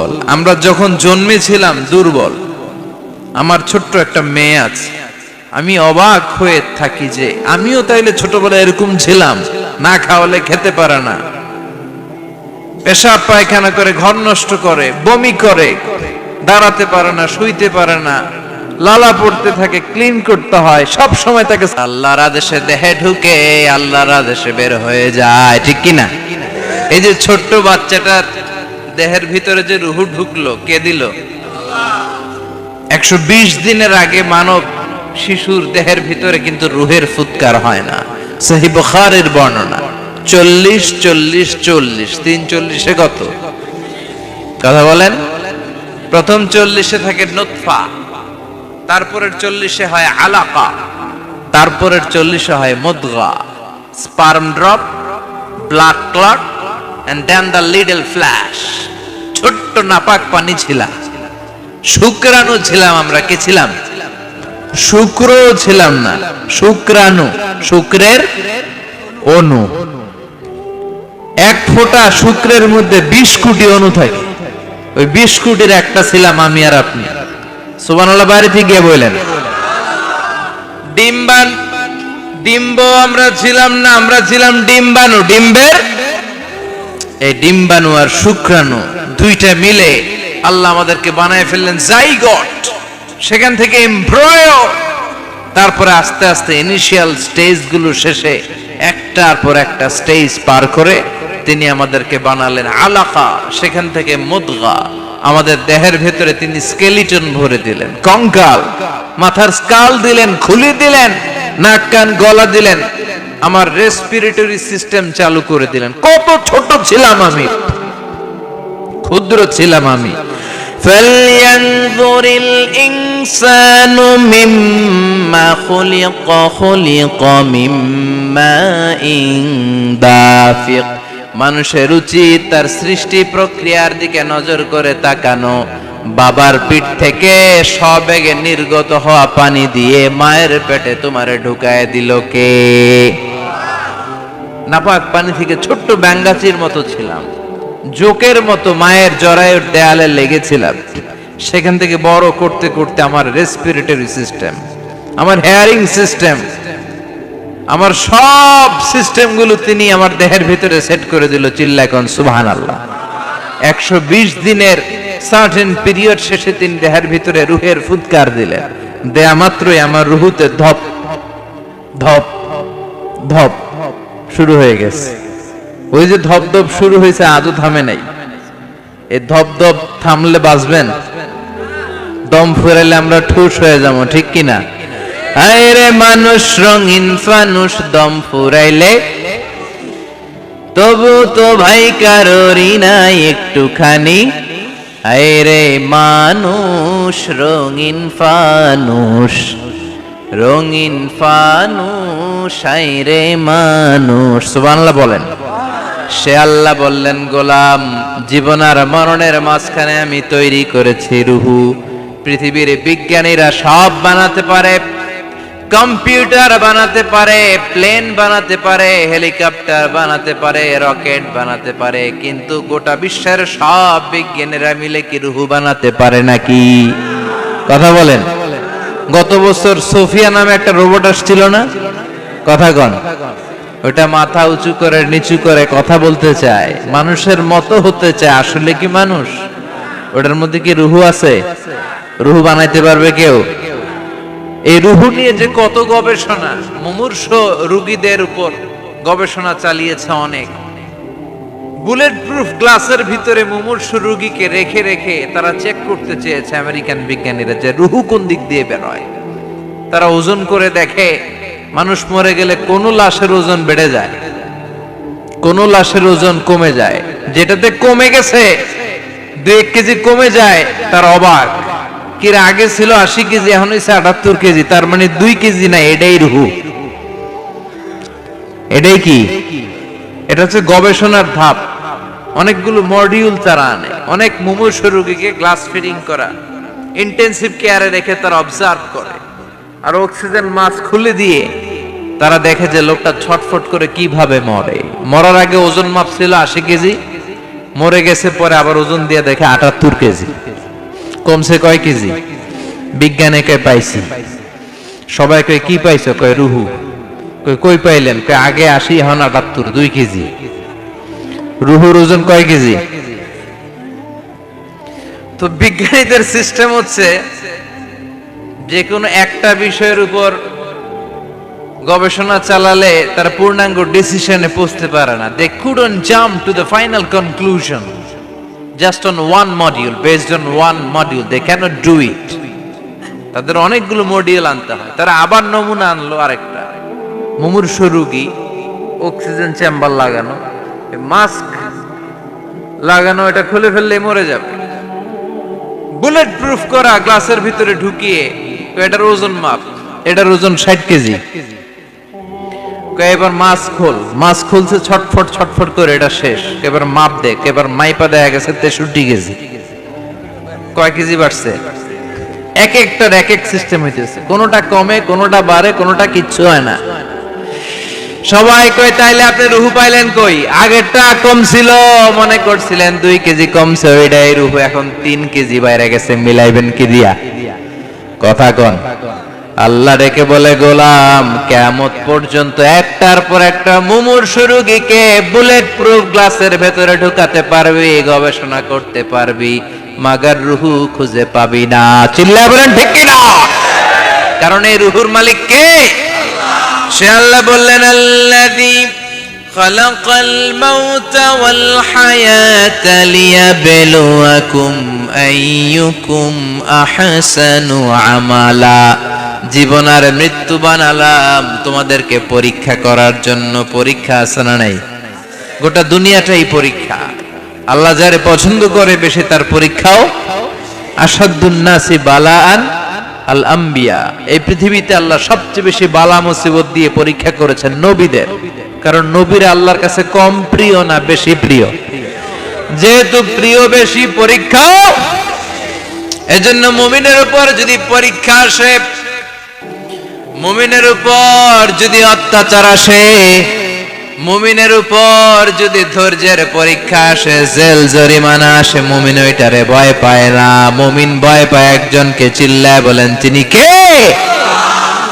দুর্বল। আমরা যখন জন্মেছিলাম দুর্বল। আমার ছোট্ট একটা মেয়ে আছে, আমি অবাক হয়ে থাকি যে আমিও তাইলে ছোটবেলায় এরকম ছিলাম, না খাওয়ালে খেতে পারে না, পেশাব পায়খানা করে, ঘর নষ্ট করে, বমি করে, দাঁড়াতে পারে না, শুইতে পারে না, লালা পড়তে থাকে, ক্লিন করতে হয়, সব সময় তাকে আল্লাহর আদেশে দেহে ঢুকে আল্লাহর আদেশে বের হয়ে যায়, ঠিক কিনা? এই যে ছোট্ট বাচ্চাটার দেহের ভিতরে যে রুহু ঢুকলো, কে দিল? 120 দিনের আগে মানব শিশুর দেহের ভিতরে কিন্তু রুহের ফুৎকার হয় না। সহিহ বুখারীর বর্ণনা 40 40 40 340 কত কথা বলেন? প্রথম 40 থাকে নুতফা, তারপরের 40 হয় আলাকা, তারপরের 40 হয় মুদগা, sperm drop, blood clot and then the little flesh. ছোট্ট নাপাক পানি ছিলাম, শুক্রাণু ছিলাম আমরা। কে ছিলাম? শুক্র ছিলাম না, শুক্রাণু, শুক্রের অণু। এক ফোঁটা শুক্রের মধ্যে 20 কোটি অণু থাকে, ওই 20 কোটির একটা ছিলাম আমি আর আপনি। সুবহানাল্লাহ, বাড়িতে গিয়ে বললেন। ডিম্ব আমরা ছিলাম না, আমরা ছিলাম ডিম্বাণু। ডিম্বের এই ডিম্বাণু আর শুক্রাণু দুইটা মিলে আল্লাহ আমাদেরকে বানায় ফেললেন জাইগট, সেখান থেকে এমব্রয়ো, তারপরে আস্তে আস্তে ইনিশিয়াল স্টেজগুলো শেষে একটার পর একটা স্টেজ পার করে তিনি আমাদেরকে বানালেন আলাকা, সেখান থেকে মুদগা। আমাদের দেহের ভেতরে তিনি স্কেলিটন ভরে দিলেন, কঙ্কাল, মাথার স্কাল দিলেন, খুলি দিলেন, নাক কান গলা দিলেন, আমার রেসপিরেটরি সিস্টেম চালু করে দিলেন। কত ছোট ছিলাম আমি, ক্ষুদ্র ছিলাম আমি। فَلْيَنْظُرِ الْإِنسَانُ مِمَّا خُلِقَ خُلِقَ مِن مَّاءٍ دَافِقٍ। মানুষের উচিত তার সৃষ্টি প্রক্রিয়ার দিকে নজর করে তাকানো। বাবার পিঠ থেকে সবেগে নির্গত হওয়া পানি দিয়ে মায়ের পেটে তোমারে ঢুকায় দিল কে? নাপাক পানি থেকে ছোট্ট ব্যাঙ্গাচির মতো ছিলাম, জোকের মতো মায়ের জরায়ুর দেয়ালে লেগেছিলাম। সেখান থেকে বড় করতে করতে আমার রেসপিরেটরি সিস্টেম, আমার হেয়ারিং সিস্টেম, আমার সব সিস্টেমগুলো তিনি আমার দেহের ভিতরে সেট করে দিল। চিল্লায় কোন সুবহানাল্লাহ। 120 দিনের সার্টেন পিরিয়ড শেষে তিনি দেহের ভিতরে রুহের ফুৎকার দিলেন। দেয়া মাত্রই আমার রুহুতে ধপ ধপ ধপ শুরু হয়ে গেছে। ওই যে ধপ ধপ শুরু হয়েছে, আজও থামে নাই। এই ধপ ধপ থামলে বাঁচবেন, দম ফুরাইলে আমরা ঠুস হয়ে যাবো, ঠিক কিনা? আরে মানুষ রঙিন ফানুষ, দম ফুরাইলে তবু তো ভাই কারোরই নাই একটুখানি। আরে মানুষ রঙিন ফানুষ, রঙিন ফানুষ, আরে মানুষ। সুবহানাল্লাহ বলেন। সে আল্লাহ বললেন, গোলাম, জীবন আর মরণের মাঝখানে আমি তৈরি করেছি রুহু। পৃথিবীর বিজ্ঞানীরা সব বানাতে পারে, কম্পিউটার বানাতে পারে, প্লেন বানাতে পারে, হেলিকপ্টার বানাতে পারে, রকেট বানাতে পারে, কিন্তু গোটা বিশ্বের সব বিজ্ঞানীরা মিলে কি রুহু বানাতে পারে নাকি? কথা বলেন। গত বছর সোফিয়া নামে একটা রোবট আসছিল না? কথা কন। ওটা মাথা উঁচু করে নিচু করে কথা বলতে চায়, মানুষের মতো হতে চায়। আসলে কি মানুষ? ওটার মধ্যে কি রুহু আছে? রুহু বানাইতে পারবে কেউ? এই রুহু নিয়ে যে কত গবেষণা, মুমূর্ষ রোগীদের উপর গবেষণা চালিয়েছে অনেক। বুলেট প্রুফ গ্লাসের ভিতরে মুমূর্ষ রোগীকে রেখে রেখে তারা চেক করতে চেয়েছে আমেরিকান বিজ্ঞানীরা যে রুহু কোন দিক দিয়ে বেরোয়। তারা ওজন করে দেখে, মানুষ মরে গেলে কোন লাশের ওজন বেড়ে যায়, কোন লাশের ওজন কমে যায়। যেটাতে কমে গেছে 2 কেজি কমে যায়, তার অবাক। কিরা আগে ছিল 80 কেজি, এখন হয়েছে 78 কেজি, তার মানে 2 কেজি না, এটাই রুহু। এটাই কি? এটা হচ্ছে গবেষণার ধাপ। অনেকগুলো মডিউল তারা আনে, অনেক মুমূর্ষ রোগীকে গ্লাস ফিডিং করা, ইন্টেনসিভ কেয়ারে রেখে তারা অবজার্ভ করে, আর অক্সিজেন মাস্ক খুলে দিয়ে তারা দেখে যে লোকটা ছটফট করে কিভাবে মরে। মরার আগে ওজন মাপ ছিল 80 কেজি, মরে গেছে, পরে আবার ওজন দিয়ে দেখে 78 কেজি। কমছে কয় কেজি? বিজ্ঞানে কয় পাইছি। সবাই কয় কি পাইছো? কয় রুহু। কই পাইলেন? কয় আগে 80, এখন 78, 2 কেজি। রুহুর ওজন কয় কেজি? তো বিজ্ঞানীদের সিস্টেম হচ্ছে যে কোনো একটা বিষয়ের উপর গবেষণা চালালে তারা পূর্ণাঙ্গ ডিসিশনে পৌঁছতে পারে না। They couldn't jump to the final conclusion just on one module, based on one module, they can't do it. তাদের অনেকগুলো মডিউল আনতে হয়। তারা আবার নমুনা আনলো আরেকটা, মুমূর্ষ রোগী, অক্সিজেন চেম্বার লাগানো, মাস্ক লাগানো, এটা খুলে ফেললে মরে যাবে। বুলেট প্রুফ করা গ্লাসের ভিতরে ঢুকিয়ে এটার ওজন মাপ, এটার ওজন 60 কেজি। এবার মাস্ক খোল, মাস্ক খুলছে ছটফট ছটফট করে, এটা শেষ। এবার মাপ দেখ, এবার মাইপা দেখা গেছে 63 কেজি। কয় কেজি বাড়ছে? এক একটার এক এক সিস্টেম হইতেছে, কোনোটা কমে, কোনোটা বাড়ে, কোনোটা কিচ্ছু হয় না। সবাই কয় তাইলে আপনি রুহু পাইলেন কই? আগেরটা কম ছিল, মনে করছিলেন 2 কেজি কমছে, ওইটাই রুহু, এখন 3 কেজি বাইরে গেছে, মিলাইবেন কি দিয়া? কথা কন। আল্লাহ ডেকে বলে, গোলাম কিয়ামত পর্যন্ত একটার পর একটা মুমূর্ষ রোগীকে বুলেট প্রুফ গ্লাসের ভেতরে ঢুকাতে পারবি, গবেষণা করতে পারবি, মাগার রুহু খুঁজে পাবি না। চিল্লায় বলেন ঠিক কিনা? কারণ এই রুহুর মালিক কে? সে আল্লাহ বললেন, আল্লাযী খালাকাল মাউতা ওয়াল হায়াতা লিয়াবলুয়াকুম আইয়ুকুম আহসানু আমালা। জীবন আর মৃত্যু বানালাম তোমাদেরকে পরীক্ষা করার জন্য। পরীক্ষা আছে না নাই? গোটা দুনিয়াটাই পরীক্ষা। আল্লাহ যারে পছন্দ করে বেশি তার পরীক্ষাও। আসাদুন নাসি বালাআন আল আম্বিয়া। এই পৃথিবীতে আল্লাহ সবচেয়ে বেশি বালা মুসিবত দিয়ে পরীক্ষা করেছেন নবীদের। কারণ নবীরা আল্লাহর কাছে কম প্রিয় না বেশি প্রিয়? যেহেতু প্রিয় বেশি, পরীক্ষাও। এজন্য মুমিনের উপর যদি পরীক্ষা আসে, মুমিনের উপর যদি অত্যাচার আসে, মুমিনের উপর যদি ধৈর্যের পরীক্ষা আসে, জেল জরিমানা আসে, মুমিন ওইটারে ভয় পায় না। মুমিন ভয় পায় একজনকে। চিল্লায় বলেন তিনি কে?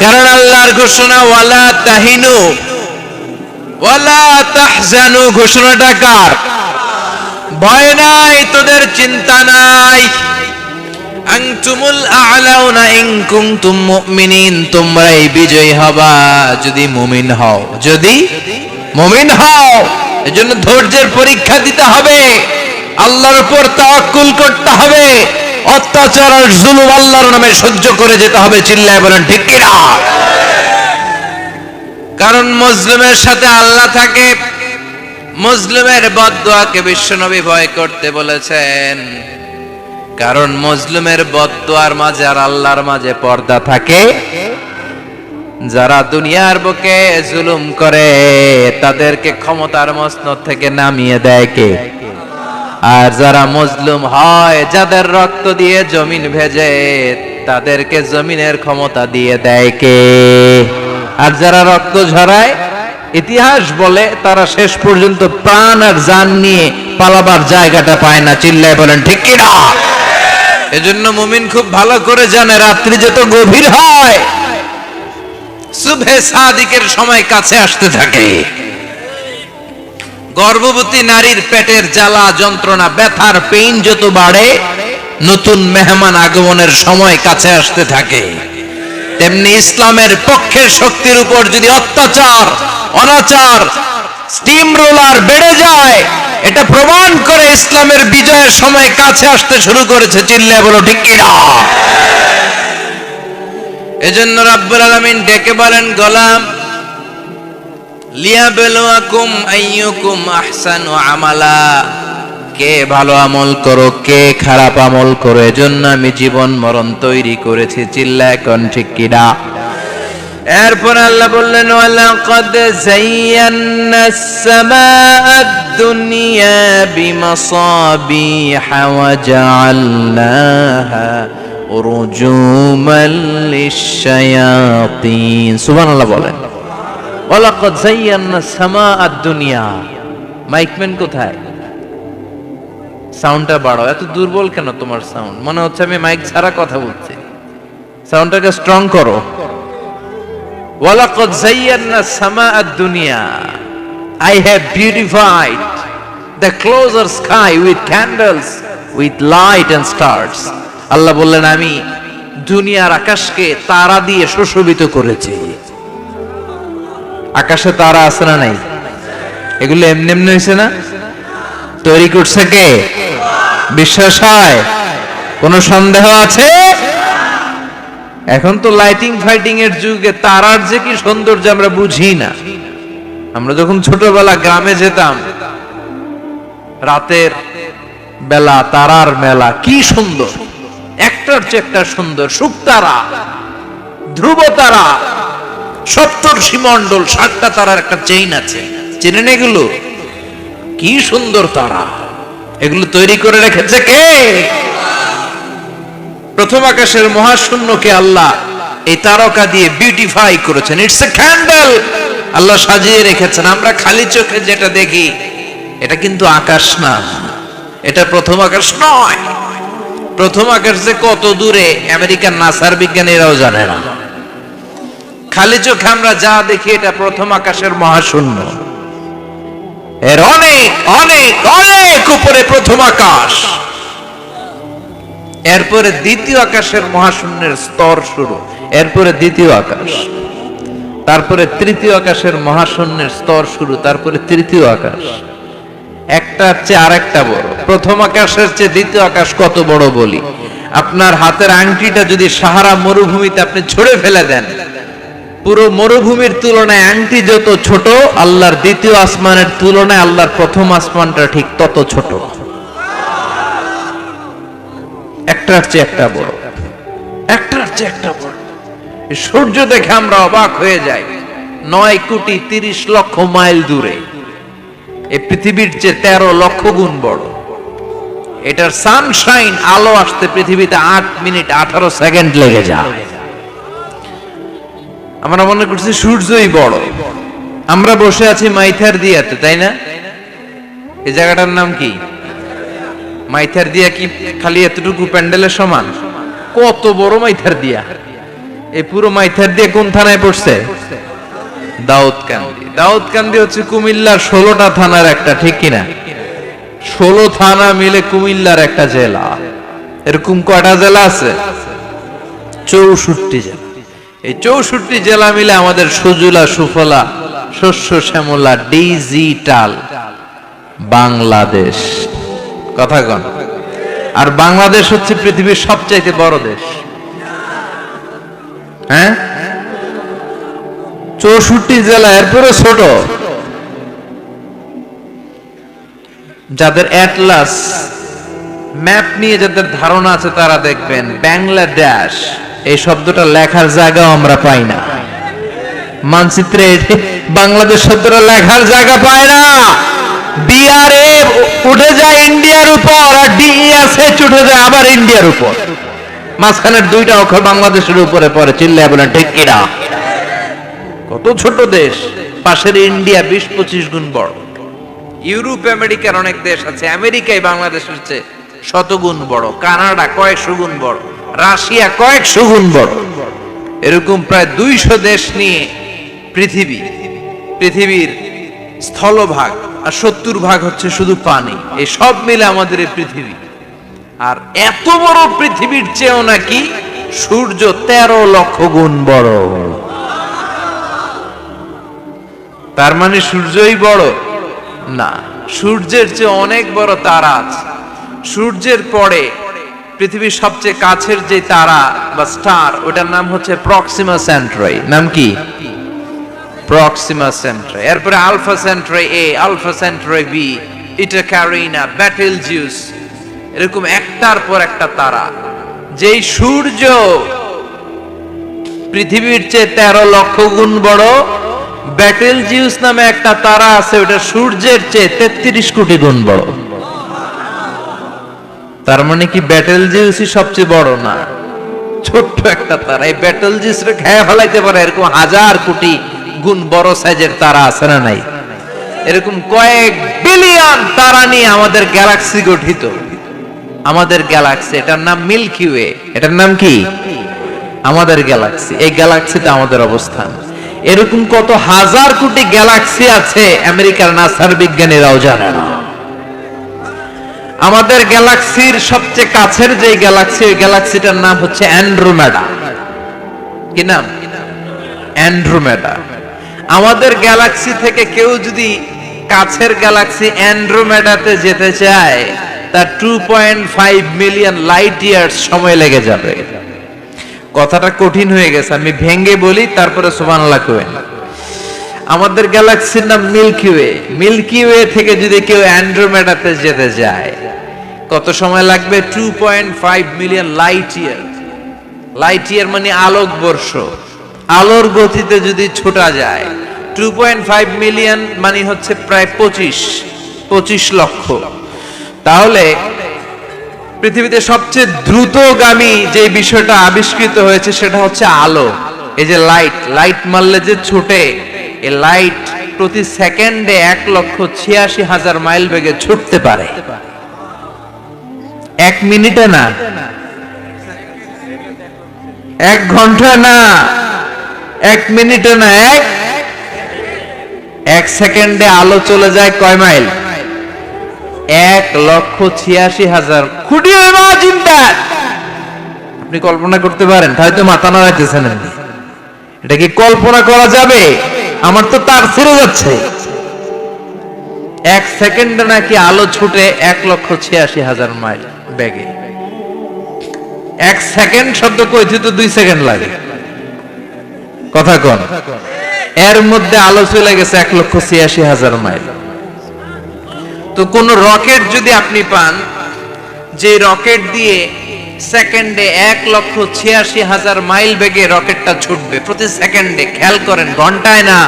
কারণ আল্লাহর ঘোষণা, ওয়ালা তাহিনু ওয়ালা তাহজানু। ঘোষণাটা কার? ভয় নাই, তোদের চিন্তা নাই। আনতুমুল আ'লাউনা ইন কুনতুম মুমিনিন। তোমরাই বিজয়ী হবা যদি মুমিন হও, যদি মুমিন হও। এজন্য ধৈর্যের পরীক্ষা দিতে হবে, আল্লাহর উপর তাওয়াক্কুল করতে হবে, অত্যাচার আর জুলুম আল্লাহর নামে সহ্য করে যেতে হবে। চিল্লায় বলেন ঠিক কিনা? কারণ মুসলিমের সাথে আল্লাহ থাকে। মুসলিমের বদদুয়াকে বিশ্বনবী ভয় করতে বলেছেন। কারণ মুসলিমের বদদুয়ার মাঝে আর আল্লাহর মাঝে পর্দা থাকে। যারা দুনিয়ার বুকে জুলুম করে তাদেরকে ক্ষমতার মসনদ থেকে নামিয়ে দেয় কে? আর যারা মজলুম হয়, যাদের রক্ত দিয়ে জমিন ভেজে, তাদেরকে জমিনের ক্ষমতা দিয়ে দেয় কে? আর যারা রক্ত ঝরায়, ইতিহাস বলে তারা শেষ পর্যন্ত প্রাণ আর জান নিয়ে পালাবার জায়গাটা পায় না। চিল্লায় বলেন ঠিক কিনা? এজন্য মুমিন খুব ভালো করে জানে, রাত্রি যত গভীর হয়, সুবহে সাদিকের সময় কাছে আসতে থাকে। গর্ভবতী নারীর পেটের জ্বালা যন্ত্রণা, ব্যথার পেইন যত বাড়ে, নতুন মেহমান আগমনের সময় কাছে আসতে থাকে। তেমনি ইসলামের পক্ষের শক্তির উপর যদি অত্যাচার, অনাচার, স্টিম রোলার বেড়ে যায়, এটা প্রমাণ করে ইসলামের বিজয়ের সময় কাছে আসতে শুরু করেছে। চিল্লায় বলো ঠিক কিনা? এজন্য রাব্বুল আলামিন ডেকে বলেন, গোলাম লিয়াবলুয়াকুম আইয়ুকুম আহসানু আমালা। কে ভালো আমল করো, কে খারাপ আমল করো, এজন্য আমি জীবন মরণ তৈরি করেছি। চিল্লায় কোন ঠিক কিনা? এরপর আল্লাহ বললেন, ওয়ালাকাদ যায়্যানাস সামাআদ দুনিয়া বিমাসাবিহা ওয়া জাআলনাহা উরুজুমান লিশ-শায়াতিন। সুবহানাল্লাহ বলেন। ওয়ালাকাদ যায়্যানাস সামাআদ দুনিয়া। মাইকম্যান কোথায়? সাউন্ডটা বাড়াও। এত দুর্বল কেন তোমার সাউন্ড? মনে হচ্ছে আমি মাইক ছাড়া কথা বলছি। সাউন্ডটাকে স্ট্রং করো। ওয়ালাকাদ যায়্যানা সামাআদ দুনিয়া, I have beautified the closer sky with candles, with light and stars. আল্লাহ বললেন আমি দুনিয়ার আকাশকে তারা দিয়ে সুশোভিত করেছি। আকাশে তারা আছে না নাই? এগুলো এমনি এমনি হয়েছে না? তৈরি করছে কে? বিশ্বাস হয়? কোনো সন্দেহ আছে? এখন তো লাইটিং ফাইটিং এর যুগে তারার যে কি সৌন্দর্য আমরা বুঝি না। আমরা যখন ছোটবেলা গ্রামে যেতাম, রাতের বেলা তারার মেলা, কি সুন্দর, একটার চেয়ে একটা সুন্দর। শুকতারা, ধ্রুব তারা, সপ্তর্ষি মণ্ডল, 7টা তারার একটা চেইন আছে, চেনেন এগুলো? কি সুন্দর তারা! এগুলো তৈরি করে রেখেছে কে? প্রথম আকাশের মহাশূন্যকে আল্লাহ এই তারকা দিয়ে বিউটিফাই করেছেন। It's a candle. আল্লাহ সাজিয়ে রেখেছেন। আমরা খালি চোখে যেটা দেখি এটা কিন্তু আকাশ না, এটা প্রথম আকাশ নয়। প্রথম আকাশ যে কত দূরে আমেরিকার নাসার বিজ্ঞানীরাও জানে না। খালি চোখে আমরা যা দেখি এটা প্রথম আকাশের মহাশূন্য। এর অনেক অনেক অনেক উপরে প্রথম আকাশ, এরপরে দ্বিতীয় আকাশের মহাশূন্যের স্তর শুরু, এরপরে দ্বিতীয় আকাশ, তারপরে তৃতীয় আকাশের মহাশূন্যের স্তর শুরু, তারপরে তৃতীয় আকাশ। একটার চেয়ে আরেকটা বড়। প্রথম আকাশের চেয়ে দ্বিতীয় আকাশ কত বড় বলি, আপনার হাতের আংটিটা যদি সাহারা মরুভূমিতে আপনি ছুঁড়ে ফেলে দেন, পুরো মরুভূমির তুলনায় আংটি যত ছোট, আল্লাহর দ্বিতীয় আসমানের তুলনায় আল্লাহর প্রথম আসমানটা ঠিক তত ছোট। একটার চেয়ে একটা বড়, একটার চেয়ে একটা বড়। সূর্য দেখে আমরা অবাক হয়ে যাই। 9,30,00,000 মাইল দূরে, এই পৃথিবীর চেয়ে 13 লক্ষ গুণ বড়। এটার সানশাইন, আলো আসতে পৃথিবীতে 8 মিনিট 18 সেকেন্ড লেগে যায়। আমরা মনে করছি সূর্যই বড়। আমরা বসে আছি মাইথার দিয়াতে, তাই না? এই জায়গাটার নাম কি? মাইথার দিয়া। কি খালি এতটুকু প্যান্ডেলের সমান? কত বড় মাইথার দিয়া! এই পুরো মাইথার দিয়া কোন থানায় পড়ছে? দাউদকান্দি। দাউদকান্দি হচ্ছে কুমিল্লার 16টা থানার একটা, ঠিক কিনা? 16 থানা মিলে কুমিল্লার একটা জেলা। এরকম কয়টা জেলা আছে? 64 জেলা। এই 64 জেলা মিলে আমাদের সুজলা সুফলা, শস্য শ্যামলা, ডিজিটাল বাংলাদেশ। কথা কন। আর বাংলাদেশ হচ্ছে পৃথিবীর সবচাইতে বড় দেশ। হ্যাঁ, 64 জেলা, এরপরে ছোট। যাদের অ্যাটলাস ম্যাপ নিয়ে যাদের ধারণা আছে তারা দেখবেন বাংলাদেশ এই শব্দটা লেখার জায়গাও আমরা পাই না। মানচিত্রে বাংলাদেশ শব্দটা লেখার জায়গা পায় না। বিআরএ উঠে যায় ইন্ডিয়ার উপর, আর ডিইএসএইচ উঠে যায় আবার ইন্ডিয়ার উপর। মাঝখানের 2টা অক্ষর বাংলাদেশের উপরে পড়ে। চিল্লায় বলেন ঠিক কিনা? কত ছোট দেশ। পাশের ইন্ডিয়া 20-25 গুণ বড়। ইউরোপ আমেরিকার অনেক দেশ আছে, আমেরিকায় বাংলাদেশের চেয়ে শতগুণ বড়। কানাডা কয়েকশো গুণ বড়, রাশিয়া কয়েকশো গুণ বড়। এরকম প্রায় 200 দেশ নিয়ে পৃথিবীর স্থলভাগ, আর 70% হচ্ছে শুধু পানি। এই সব মিলে আমাদের এই পৃথিবী। আর এত বড় পৃথিবীর চেয়েও নাকি সূর্য 13 লক্ষ গুণ বড়। তার মানে সূর্যই বড় না, সূর্যের চেয়ে অনেক বড় তারা আছে। সূর্যের পরে পৃথিবীর সবচেয়ে কাছের যে তারা বা স্টার, ওটার নাম হচ্ছে প্রক্সিমা সেন্ট্রাই। নাম কি? প্রক্সিমা সেন্ট্রাই। এরপরে আলফা সেন্ট্রাই এ, আলফা সেন্ট্রাই বি, ইটা ক্যারিনা, বেটেলজিউস, এরকম একটার পর একটা তারা। যেই সূর্য পৃথিবীর চেয়ে 13 লক্ষ গুণ বড়, বেটেলজিউস নামে একটা তারা আছে, ওটা সূর্যের চেয়ে 33 কোটি গুণ বড়। তার মানে কি বেটেলজিউসই সবচেয়ে বড় না? ছোট্ট একটা তারা। এই বেটেলজিউসরে খেয়ে ফেলাইতে পারে এরকম 1000 কোটি গুণ বড় সাইজের তারা আছে না নাই? এরকম কয়েক বিলিয়ন তারা নিয়ে আমাদের গ্যালাক্সি গঠিত। আমাদের গ্যালাক্সি, এটার নাম মিল্কি ওয়ে। এটার নাম কি? আমাদের গ্যালাক্সি। এই গ্যালাক্সিতে আমাদের অবস্থান। এরকম কত হাজার কোটি গ্যালাক্সি আছে আমেরিকার নাসার বিজ্ঞানীরাও জানে না। আমাদের গ্যালাক্সির সবচেয়ে কাছের যে গ্যালাক্সি, ওই গ্যালাক্সিটার নাম হচ্ছে অ্যান্ড্রোমেডা। কি নাম? অ্যান্ড্রোমেডা। আমাদের গ্যালাক্সি থেকে কেউ যদি কাছের গ্যালাক্সি অ্যান্ড্রোমেডাতে যেতে চায়, তার 2.5 মিলিয়ন লাইট ইয়ার্স সময় লেগে যাবে। কথাটা কঠিন হয়ে গেছে, আমি ভেঙ্গে বলি, তারপরে সুবহানাল্লাহ কইবেন। আমাদের গ্যালাক্সির নাম মিল্কি ওয়ে। মিল্কি ওয়ে থেকে যদি কেউ অ্যান্ড্রোমেডাতে যেতে যায়, কত সময় লাগবে? 2.5 million light year. Light year মানে আলোক বর্ষ। আলোর গতিতে যদি ছোটা যায়, 2.5 মিলিয়ন মানে হচ্ছে প্রায় 25 লক্ষ। তাহলে পৃথিবীতে সবচেয়ে দ্রুতগামী যে বিষয়টা আবিষ্কৃত হয়েছে সেটা হচ্ছে আলো। এই যে লাইট মারলে যে ছুটে, এই লাইট প্রতি সেকেন্ডে 1,86,000 মাইল বেগে ছুটতে পারে। 1 মিনিটে না, 1 ঘন্টা না, 1 মিনিটে না, 1 সেকেন্ডে আলো চলে যায় কয় মাইল? 1,86,000। খুঁটি ইমাজিন দ্যাট। আপনি কল্পনা করতে পারেন? হয়তো মাথা নাড়াইতেছেন। এটা কি কল্পনা করা যাবে? আমার তো তার ছেড়ে যাচ্ছে। 1 সেকেন্ডে নাকি আলো ছুটে 1,86,000 মাইল বেগে। 1 সেকেন্ড শব্দ কইতে তো 2 সেকেন্ড লাগে। কথা কোন? এর মধ্যে আলো চলে গেছে 1,86,000 মাইল। তো কোন রকেট যদি আপনি পান, যে রকেট দিয়ে সেকেন্ডে 1,86,000 মাইল বেগে রকেটটা ছুটবে প্রতি সেকেন্ডে, খেয়াল করেন, ঘন্টায় না,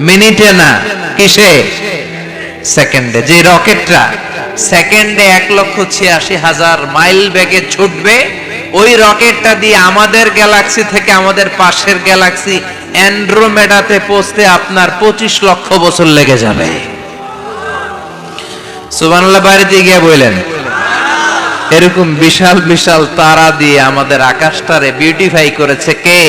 মিনিটে না, কিসে? সেকেন্ডে। যে রকেটটা সেকেন্ডে 1,86,000 মাইল বেগে ছুটবে, ওই রকেটটা দিয়ে আমাদের গ্যালাক্সি থেকে আমাদের পাশের গ্যালাক্সি অ্যান্ড্রোমেডাতে পৌঁছতে আপনার 25 লক্ষ বছর লেগে যাবে। সুবহানাল্লাহ বাড়িতে গিয়ে বললেন। এরকম বিশাল বিশাল তারা দিয়ে আমাদের আকাশটারে বিউটিফাই করেছে কে?